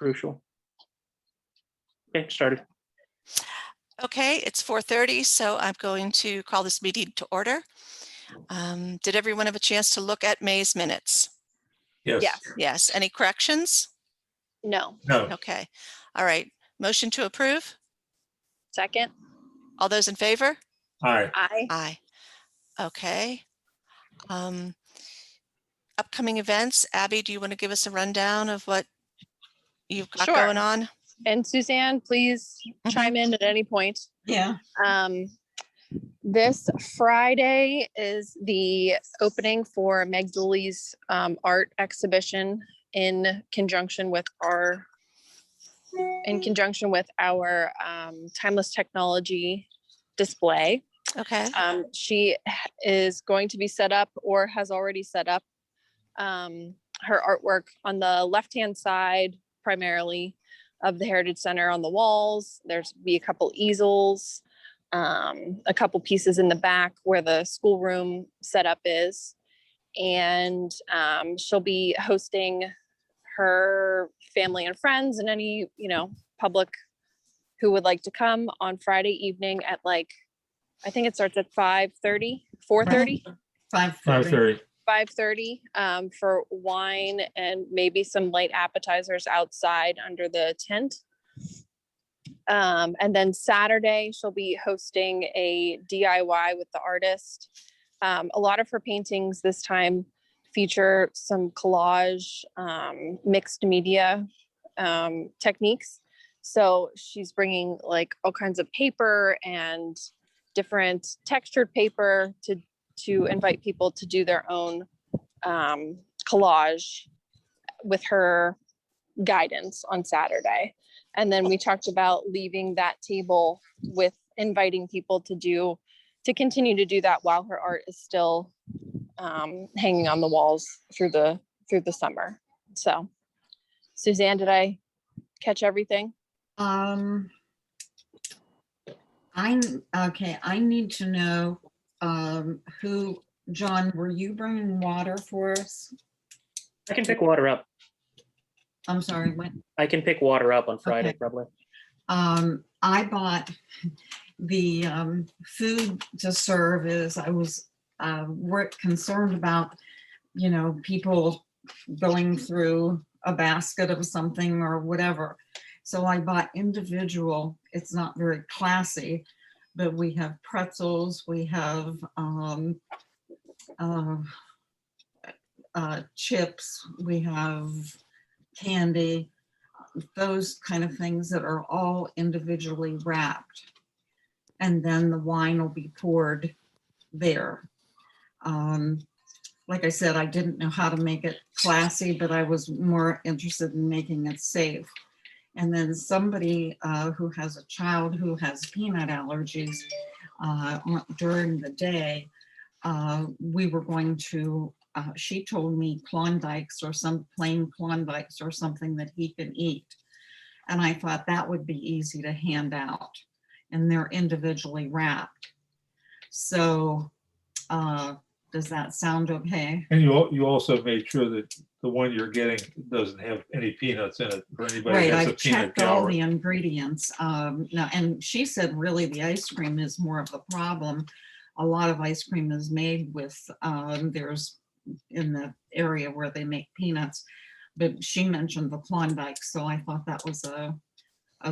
crucial. Okay, started. Okay, it's 4:30, so I'm going to call this meeting to order. Did everyone have a chance to look at May's minutes? Yes. Yes. Yes. Any corrections? No. No. Okay. All right. Motion to approve? Second. All those in favor? Aye. Aye. Aye. Okay. Upcoming events. Abby, do you want to give us a rundown of what you've got Sure. going on? And Suzanne, please chime in at any point. Yeah. This Friday is the opening for Meg Dooley's art exhibition in conjunction with our timeless technology display. Okay. She is going to be set up or has already set up her artwork on the left-hand side, primarily of the Heritage Center on the walls. There's be a couple easels, a couple pieces in the back where the schoolroom setup is. And she'll be hosting her family and friends and any, public who would like to come on Friday evening at I think it starts at 5:30, 4:30. 5:30. 5:30 for wine and maybe some light appetizers outside under the tent. And then Saturday, she'll be hosting a DIY with the artist. A lot of her paintings this time feature some collage, mixed media techniques. So she's bringing all kinds of paper and different textured paper to invite people to do their own collage with her guidance on Saturday. And then we talked about leaving that table with inviting people to continue to do that while her art is still hanging on the walls through the summer. So Suzanne, did I catch everything? I need to know John, were you bringing water for us? I can pick water up. I'm sorry, what? I can pick water up on Friday, Okay. probably. I bought the food to serve as I was concerned about, people going through a basket of something or whatever. So I bought individual. It's not very classy, but we have pretzels, we have chips, we have candy, those kind of things that are all individually wrapped. And then the wine will be poured there. Like I said, I didn't know how to make it classy, but I was more interested in making it safe. And then somebody who has a child who has peanut allergies during the day, we were going to, she told me Klondikes or some plain Klondikes or something that he can eat. And I thought that would be easy to hand out, and they're individually wrapped. So does that sound okay? And you also made sure that the one you're getting doesn't have any peanuts in it for anybody Right, who has a I've peanut checked all allergy. the ingredients. Now, and she said really the ice cream is more of the problem. A lot of ice cream is made with, there's in the area where they make peanuts, but she mentioned the Klondike. So I thought that was a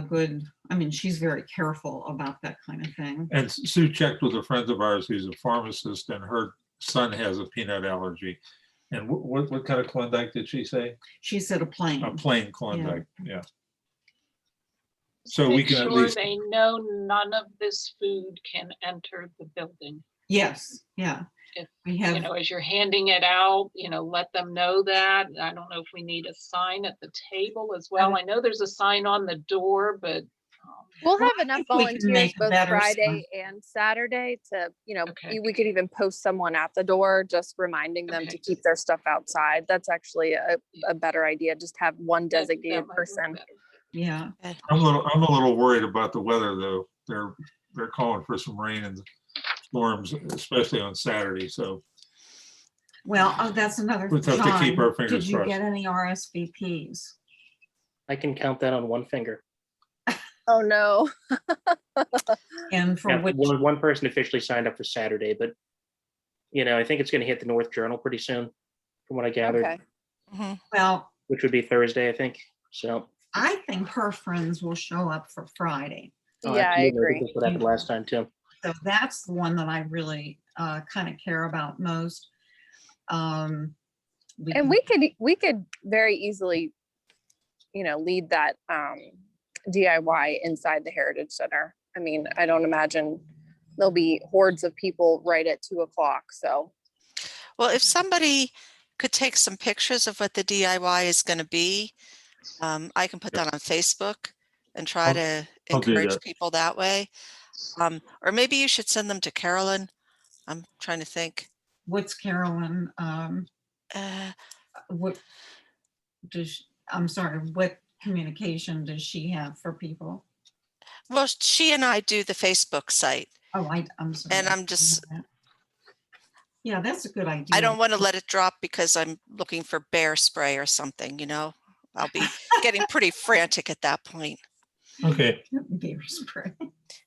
good, she's very careful about that kind of thing. And Sue checked with a friend of ours who's a pharmacist, and her son has a peanut allergy. And what kind of Klondike did she say? She said a plain. A plain Klondike, yeah. So we Make can at sure least, they know none of this food can enter the building. Yes, yeah. If, We have, as you're handing it out, let them know that. I don't know if we need a sign at the table as well. I know there's a sign on the door, but We'll have I enough think we can volunteers make a both better Friday and Saturday to, Okay. we could even post someone at the door, just reminding them to Okay. keep their stuff outside. That's actually a better idea. Just have one that designated might work person. better. yeah. I'm a little worried about the weather though. They're calling for some rain and storms, especially on Saturday. So Well, that's another. we'll have to keep John, our fingers did you crossed. get any RSVPs? I can count that on one finger. Oh, no. And for Yeah, which, one person officially signed up for Saturday, but I think it's going to hit the North Journal pretty soon, from what I gathered, Okay. Mhm. well, which would be Thursday, I think. So, I think her friends will show up for Friday. oh, Yeah, I absolutely. agree. think that's what happened last time too. So that's the one that I really kind of care about most. And we could very easily, lead that DIY inside the Heritage Center. I mean, I don't imagine there'll be hordes of people right at 2:00. So Well, if somebody could take some pictures of what the DIY is going to be, I can put that on Facebook and try I'll- to I'll do encourage that. people that way. Or maybe you should send them to Carolyn. I'm trying to think. What's Carolyn? Uh, What does, I'm sorry, what communication does she have for people? well, she and I do the Facebook site, Oh, I'm sorry. and I I'm didn't just, know that. Yeah, that's a good idea. I don't want to let it drop because I'm looking for bear spray or something, I'll be getting pretty frantic at that point. Okay, Beer spray.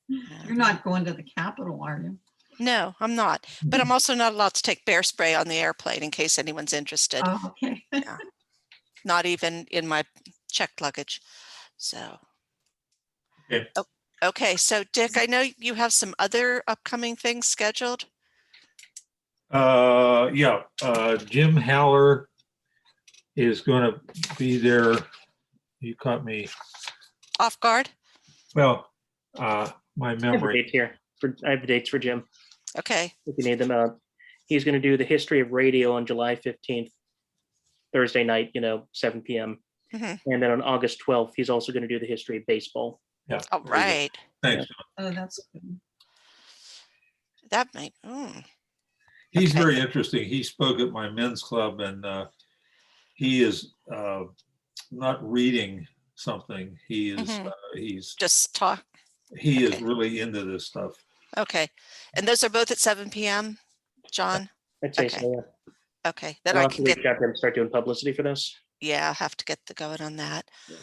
Yeah. You're not going to the Capitol, are you? No, I'm not, but I'm also not allowed to take bear spray on the airplane in case anyone's interested, Oh, okay. not even in my checked luggage. So. Okay. Oh, okay, so Dick, I know you have some other upcoming things scheduled. Yeah, Jim Haller is going to be there. You caught me. Off guard? Well, my I have the memory. dates here. I have the dates for Jim Okay, if you need them. He's going to do the history of radio on July 15th, Thursday night, 7 p.m. Mhm. And then on August 12th, he's also going to do the history of baseball. Yeah. all very good. right. Thanks. Oh, that's good. That might, He's Okay. very interesting. He spoke at my men's club, and he is not reading something. He is Mhm. he's just talk. he is Okay. really into this stuff. Okay, and those are both at 7 p.m., John? I'd say Okay. so. Yeah. Okay, then I'll I have to can get, reach out to him and start doing publicity for this. yeah, I'll have to get the going on that. Yeah.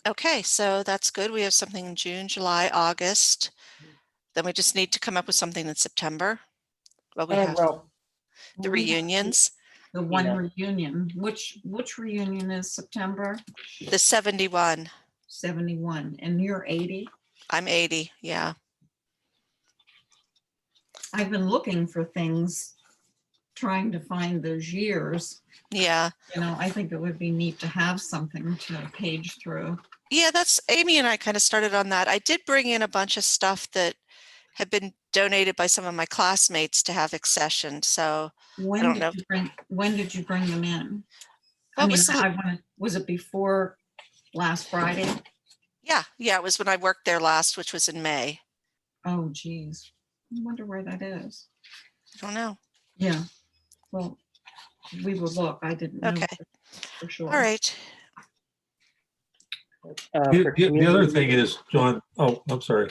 Okay, so that's good. We have something in June, July, August. Then we just need to come up with something in September. Well, we have Well, the We have reunions, The one Yeah. reunion, which reunion is September the 71. 71, and you're 80? I'm 80, yeah. I've been looking for things, trying to find those years. Yeah. I think it would be neat to have something to page through. Yeah, that's Amy and I kind of started on that. I did bring in a bunch of stuff that had been donated by some of my classmates to have accessioned. So When don't did know. you bring them in? I Well, it mean, was was it before last Friday? yeah, it was when I worked there last, which was in May. Oh, geez. I wonder where that is. I don't know. Yeah. Well, we will look. I didn't know Okay. for sure. All right. for The other community- thing is, John. Oh, I'm sorry.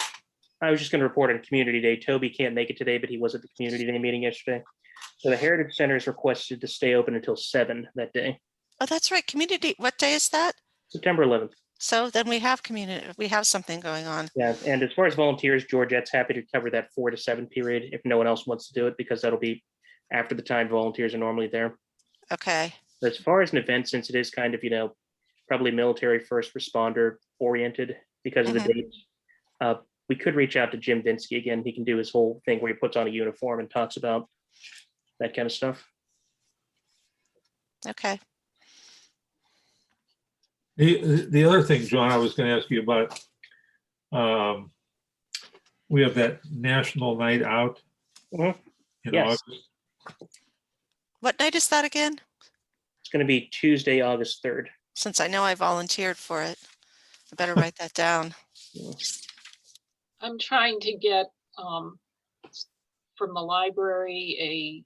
I was just going to report on Community Day. Toby can't make it today, but he was at the Community Day meeting yesterday. So the Heritage Center is requested to stay open until 7 that day, Oh, that's right. Community. What day is that? September 11th. So then we have we have something going on. Yeah, and as far as volunteers, Georgette's happy to cover that 4 to 7 period if no one else wants to do it, because that'll be after the time volunteers are normally there. Okay. But as far as an event, since it is kind of, probably military first responder oriented because of the date, we could reach out to Jim Vinsky again. He can do his whole thing where he puts on a uniform and talks about that kind of stuff. Okay. The other thing, John, I was going to ask you about. We have that National Night Out Mhm. in Yes. August. What night is that again? It's going to be Tuesday, August 3rd. Since I know I volunteered for it, I better write that down. I'm trying to get from the library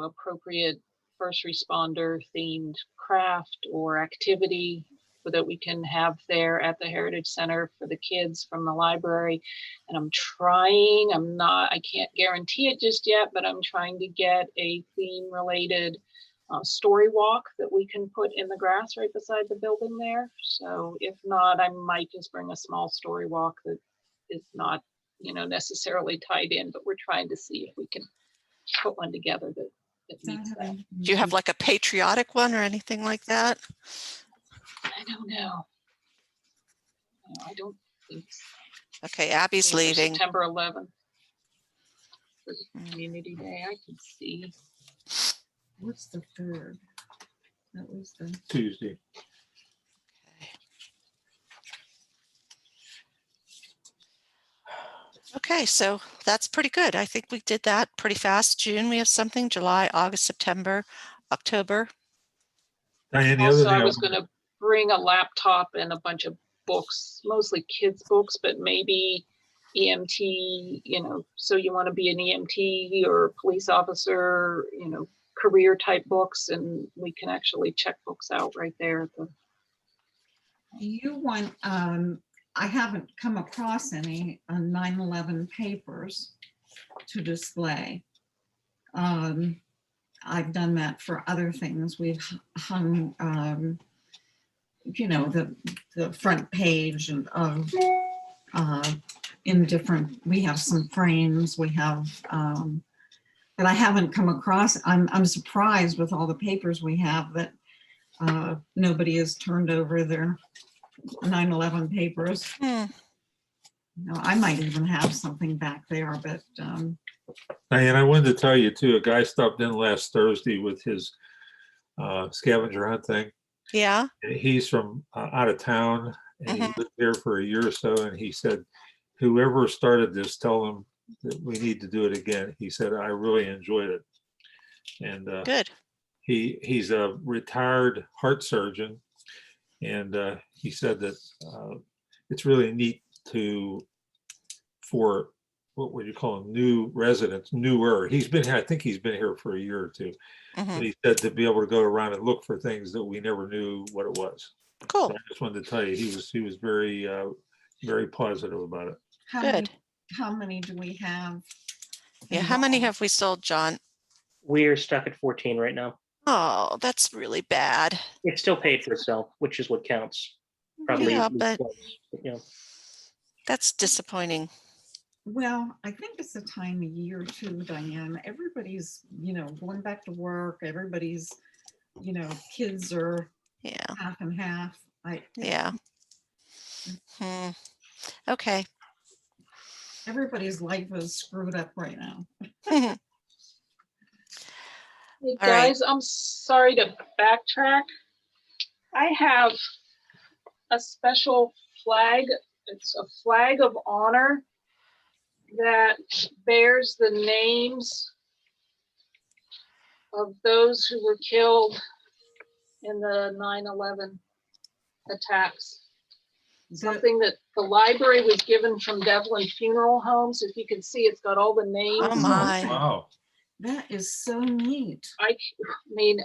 appropriate first responder themed craft or activity so that we can have there at the Heritage Center for the kids from the library. And I can't guarantee it just yet, but I'm trying to get a theme related story walk that we can put in the grass right beside the building there. So if not, I might just bring a small story walk that is not, necessarily tied in, but we're trying to see if we can put one together that meets that. Do you have like a patriotic one or anything like that? I don't know. No, I don't think so. Okay, Abby's For leaving. September 11th. For the Community Day, I can see. What's the 3rd? That was the, Tuesday. Okay, so that's pretty good. I think we did that pretty fast. June, we have something, July, August, September, October. Diane, the other Also, thing I was going to bring a laptop and a bunch of books, mostly kids' books, but maybe EMT, so you want to be an EMT or police officer, career type books, and we can actually check books out right there at the you want, I haven't come across any 9/11 papers to display. I've done that for other things. We've hung, the front page and of in different. We have some frames. We have, but I haven't come across. I'm surprised with all the papers we have that nobody has turned over their 9/11 papers. I might even have something back there, but Diane, I wanted to tell you too, a guy stopped in last Thursday with his scavenger hunt thing. Yeah. And he's from out of town, and he lived there for a year or so, and he said, whoever started this, tell them that we need to do it again. He said, I really enjoyed it. And Good. he's a retired heart surgeon, and he said that it's really neat for what would you call them, new residents, newer. He's been here, I think he's been here for a year or two. And he said to be able to go around and look for things that we never knew what it was. Cool. So I just wanted to tell you, he was very, very positive about it. how many do we have? Yeah. How many have we sold, John? We're stuck at 14 right now. Oh, that's really bad. It's still paid for itself, which is what counts. Probably. Yeah, at least but once, that's disappointing. Well, I think it's the time of year too, Diane. Everybody's, going back to work. Everybody's, kids are Yeah. half and half. Yeah. Okay. Everybody's life is screwed up right now. Hey All right. guys, I'm sorry to backtrack. I have a special flag. It's a flag of honor that bears the names of those who were killed in the 9/11 attacks. Something that the library was given from Devlin Funeral Homes. If you can see, it's got all the names. Oh my. Wow. That is so neat. I mean,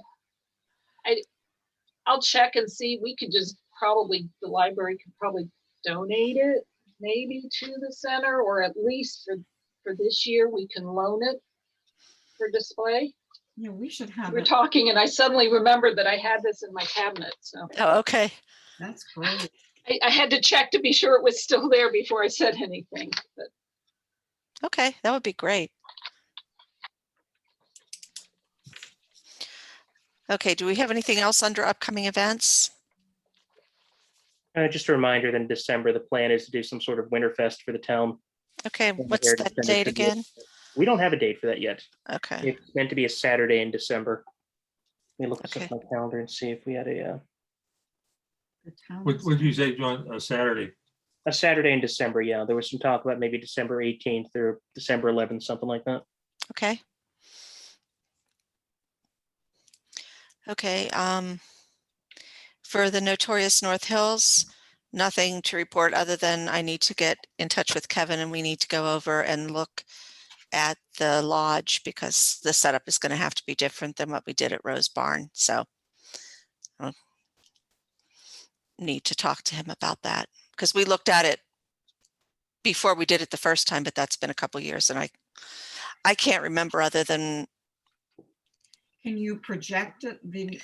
I'll check and see. We could just the library could probably donate it maybe to the center, or at least for this year, we can loan it for display. Yeah, we should have We're it. talking and I suddenly remembered that I had this in my cabinet. So Oh, okay. That's great. I had to check to be sure it was still there before I said anything. But Okay, that would be great. Okay, do we have anything else under upcoming events? Just a reminder that in December, the plan is to do some sort of Winterfest for the town. Okay, And what's there that December date should be- again? We don't have a date for that yet. Okay, It's meant to be a Saturday in December. Let me look Okay. at my calendar and see if we had The town What is- did you say, John? Saturday? a Saturday in December. Yeah, there was some talk about maybe December 18th or December 11th, something like that. okay. Okay, for the Notorious North Hills, nothing to report other than I need to get in touch with Kevin and we need to go over and look at the lodge because the setup is going to have to be different than what we did at Rose Barn. So I'll need to talk to him about that because we looked at it before we did it the first time, but that's been a couple years and I can't remember other than Can you project it, the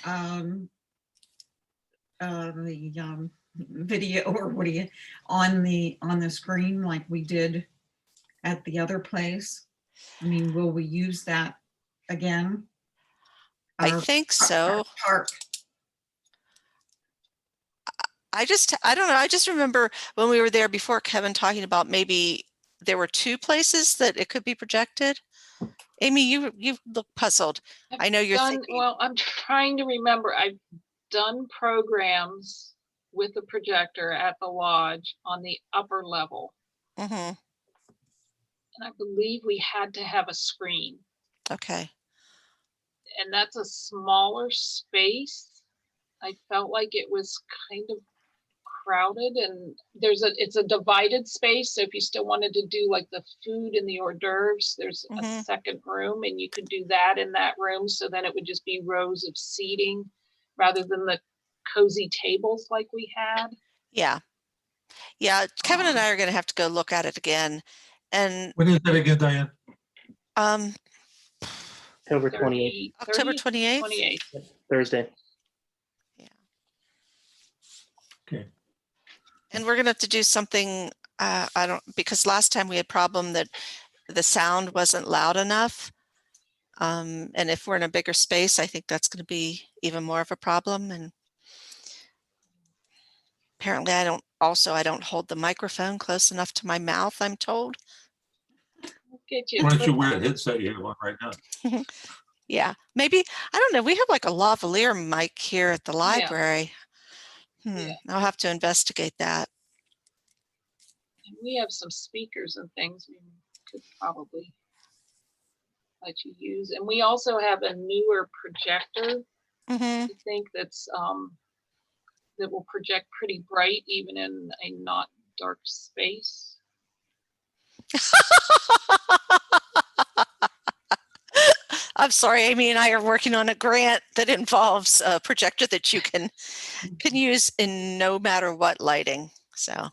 video, or what do you, on the screen like we did at the other place? I mean, will we use that again? I Our think so. Park. I don't know. I just remember when we were there before, Kevin talking about maybe there were two places that it could be projected. Amy, you look puzzled. I know you're thinking. Well, I'm trying to remember. I've done programs with the projector at the lodge on the upper level. Mhm. And I believe we had to have a screen. Okay. And that's a smaller space. I felt like it was kind of crowded, and it's a divided space. So if you still wanted to do like the food and the hors d'oeuvres, there's a second room, and you could do that in that room. So then it would just be rows of seating rather than the cozy tables like we had. Yeah. Yeah. Kevin and I are going to have to go look at it again. And When is that again, Diane? October 28th, October 28th. 28th. Thursday. Yeah. Okay. And we're going to have to do something. Because last time we had problem that the sound wasn't loud enough. And if we're in a bigger space, I think that's going to be even more of a problem. And apparently I don't hold the microphone close enough to my mouth, I'm told. Get you. Why don't you wear a headset? You have one right now. Yeah, maybe. I don't know. We have like a lavalier mic here at the library. Yeah. I'll have to investigate that. And we have some speakers and things we could probably let you use. And we also have a newer projector, I think, that's that will project pretty bright even in a not dark space. I'm sorry, Amy and I are working on a grant that involves a projector that you can use in no matter what lighting. So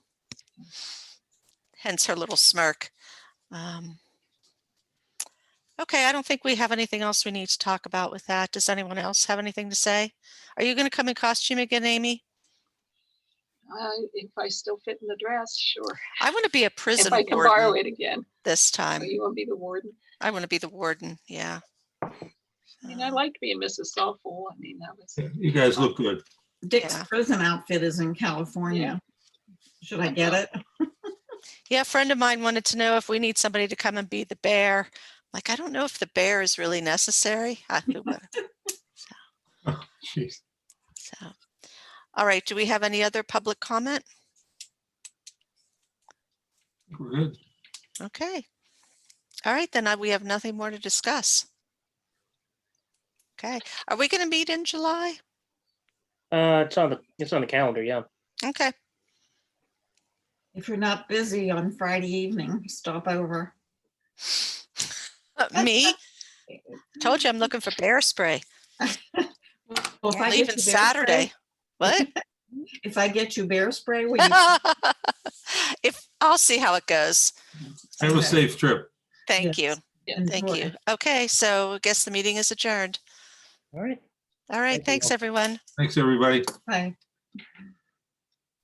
hence her little smirk. Okay, I don't think we have anything else we need to talk about with that. Does anyone else have anything to say? Are you going to come in costume again, Amy? If I still fit in the dress, sure. I want to be a prison if I can warden borrow it again this Oh, time. you want to be the warden? I want to be the warden. Yeah. I mean, I liked being Mrs. Soulful. I mean, that was. You guys look good. Dick's Yeah. prison outfit is in California. Should I get it? Yeah, a friend of mine wanted to know if we need somebody to come and be the bear. Like, I don't know if the bear is really necessary. Oh, jeez. So, all right. Do we have any other public comment? We're good. Okay. All right, then we have nothing more to discuss. Okay. Are we going to meet in July? It's on the calendar. Yeah. Okay. If you're not busy on Friday evening, stop over. Me? Told you I'm looking for bear spray. Well, if We're I get leaving you bear Saturday. What? If I get you bear spray, will you? I'll see how it goes. Have a Okay. safe trip. Thank you. Yeah. Thank Enjoy. you. Okay, so I guess the meeting is adjourned. All right. All right, Thank you thanks all. everyone. Thanks, everybody. Bye.